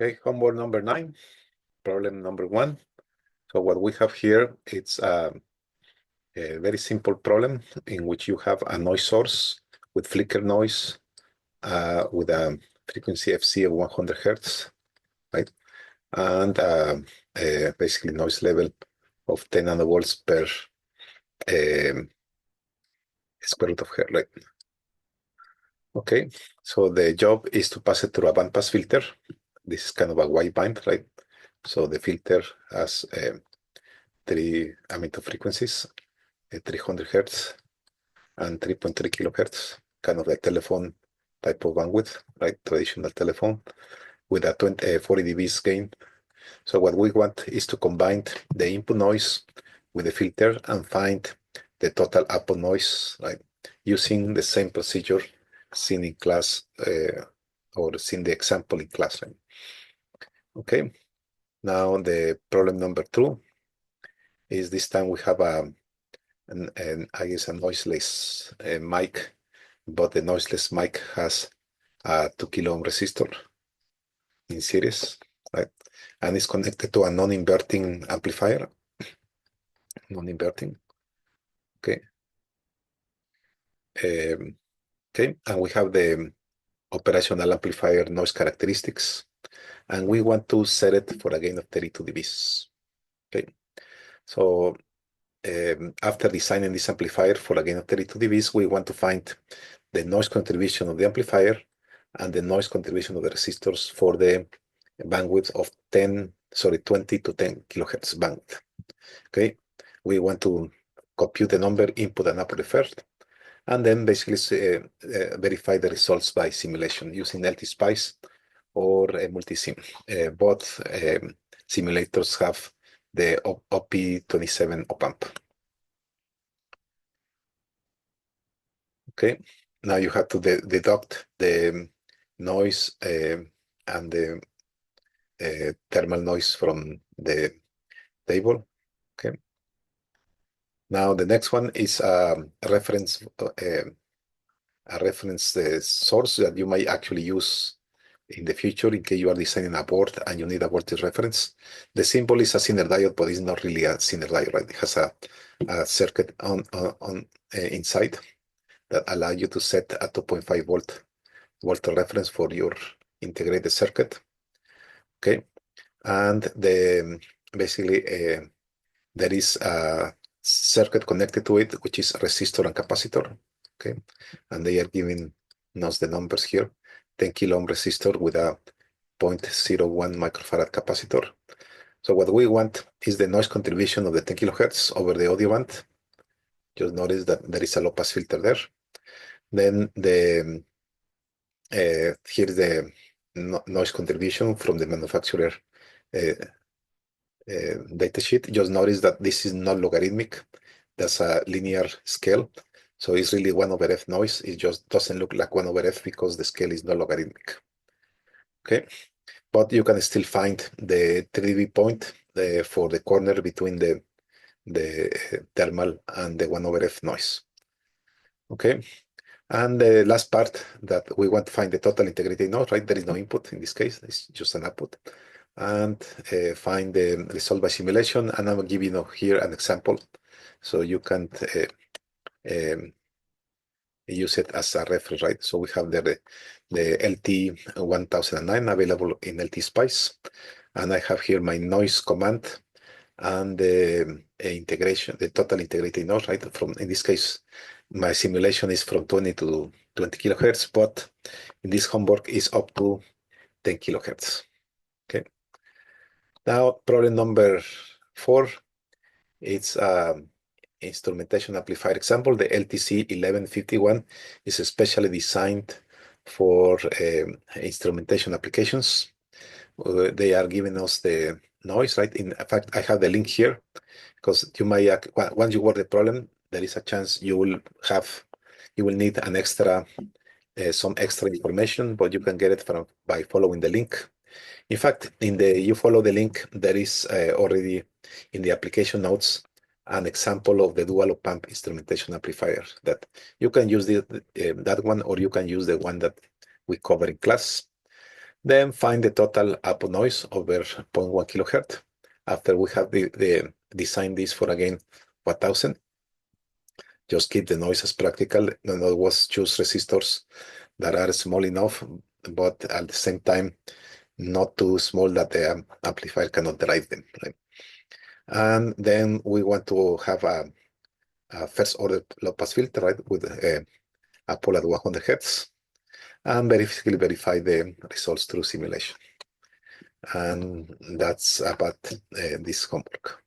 Okay, homework number 9, problem number 1. So what we have here, it's a very simple problem in which you have a noise source with flicker noise with a frequency FC of 100 hertz, right? And basically noise level of 10 nanovolts per square root of hertz, right? Okay, so the job is to pass it through a bandpass filter. This is kind of a wide band, right? So the filter has three emitter frequencies, 300 hertz and 3.3 kilohertz, kind of a telephone type of bandwidth, right? Traditional telephone with a 40 dBs gain. So what we want is to combine the input noise with the filter and find the total output noise, right? Using the same procedure seen in class or seen the example in class, right? Okay. Now the problem number 2 is this time we have I guess a noiseless mic, but the noiseless mic has a 2 kilo ohm resistor in series, right? And it's connected to a non-inverting amplifier. Non-inverting. Okay. Okay, and we have the operational amplifier noise characteristics, and we want to set it for a gain of 32 dBs. Okay, so after designing this amplifier for a gain of 32 dBs, we want to find the noise contribution of the amplifier and the noise contribution of the resistors for the bandwidth of 20 to 10 kilohertz bandwidth. Okay, we want to compute the number input and output first, and then basically verify the results by simulation using LT-SPICE or multisim. Both simulators have the OP27 op-amp. Okay, now you have to deduct the noise and the thermal noise from the table. Okay. Now the next one is a reference source that you might actually use in the future in case you are designing a board and you need a voltage reference. The symbol is a Zener diode, but it's not really a Zener diode, right? It has a circuit on inside that allow you to set a 2.5 volt reference for your integrated circuit. Okay, and basically there is a circuit connected to it, which is resistor and capacitor. Okay, and they are giving us the numbers here: 10 kilo ohm resistor with a 0.01 microfarad capacitor. So what we want is the noise contribution of the 10 kilohertz over the audio band. Just notice that there is a low pass filter there. Then here's the noise contribution from the manufacturer datasheet. Just notice that this is not logarithmic. That's a linear scale. So it's really 1 over f noise. It just doesn't look like 1 over f because the scale is not logarithmic. Okay, but you can still find the 3 dB point for the corner between the thermal and the 1 over f noise. Okay, and the last part that we want to find the total integrated noise, right? There is no input in this case, it's just an output. And find the result by simulation. And I'm giving you here an example so you can use it as a reference, right? So we have the LT1009 available in LT-SPICE. And I have here my noise command and the integration, the total integrated noise, right? From, in this case, my simulation is from 20 to 20 kilohertz, but in this homework is up to 10 kilohertz. Okay. Now, problem number 4, it's instrumentation amplifier example. The LTC 1151 is especially designed for instrumentation applications. They are giving us the noise, right? In fact, I have the link here because you might, once you work the problem, there is a chance you will need an extra, some extra information, but you can get it by following the link. In fact, you follow the link, there is already in the application notes an example of the dual op-amp instrumentation amplifier that you can use that one, or you can use the one that we cover in class. Then find the total output noise over 0.1 kilohertz. After we have designed this for, again, 1000, just keep the noise as practical. In other words, choose resistors that are small enough, but at the same time, not too small that the amplifier cannot drive them. Right? And then we want to have a first order low pass filter, right, with a pole at 100 hertz, and basically verify the results through simulation. And that's about this homework.